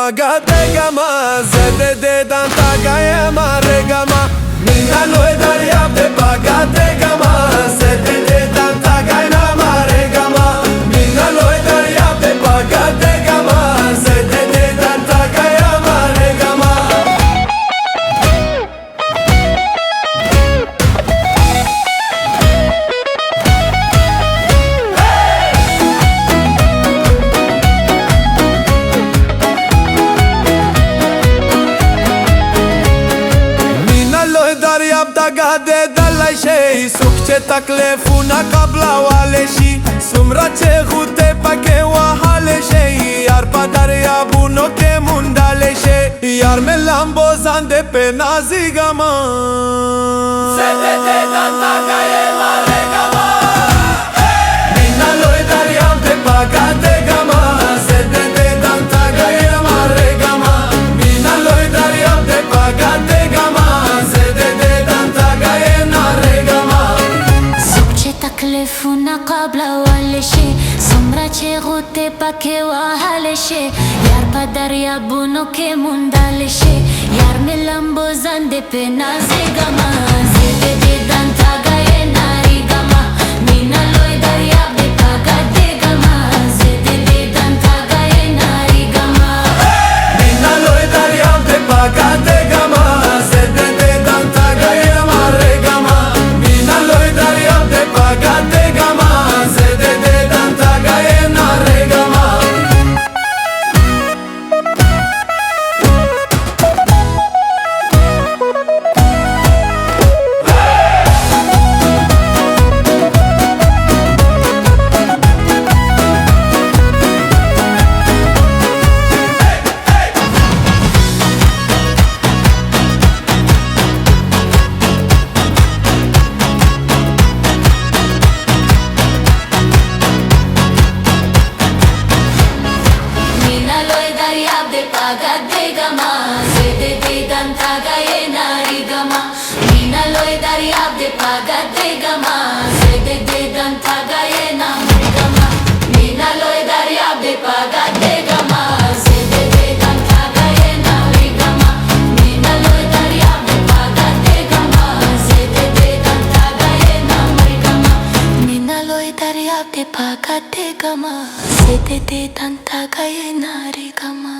paga de gama, zede de danta gaya ma regama. Mina loe daria de paga de gama, zede de danta gaya ma regama. Mina loe daria de paga de gama, zede de danta gaya ma regama. Gade dalai shei sukche taklefuna kabla wale shi sumra che khute pake wa hale shei yar padarya buno ke mundale shei yar me lambo zande pe nazigama sede de danta gaye mare gama mina loe darya pe pagate gama sede de danta gaye mare gama mina loe darya pe pagate gama تكلفنا قبل أول شي سمرة غوتي باكي وهالشي يار بدر يا بونو كي مندالشي يار ملامبو زاندي بنازي غما زيدي دي دانتا غاية ناري غما مينا لوي داريا بيباغا دي غما زيدي دي دانتا غاية ناري غما مينا لوي داريا بيباغا دي غما زيدي دي دانتا غاية ماري غما مينا لوي داريا بيباغا دي غما زيدي دي دانتا غاية ناري غما paga de gama zede de danta gaye nari gama mina loe daria de paga de gama zede de danta gaye nari gama mina loe daria de paga de gama zede de danta gaye nari gama mina loe daria de paga de gama zede de danta gaye nari gama mina loe daria de paga de gama zede de danta gaye nari gama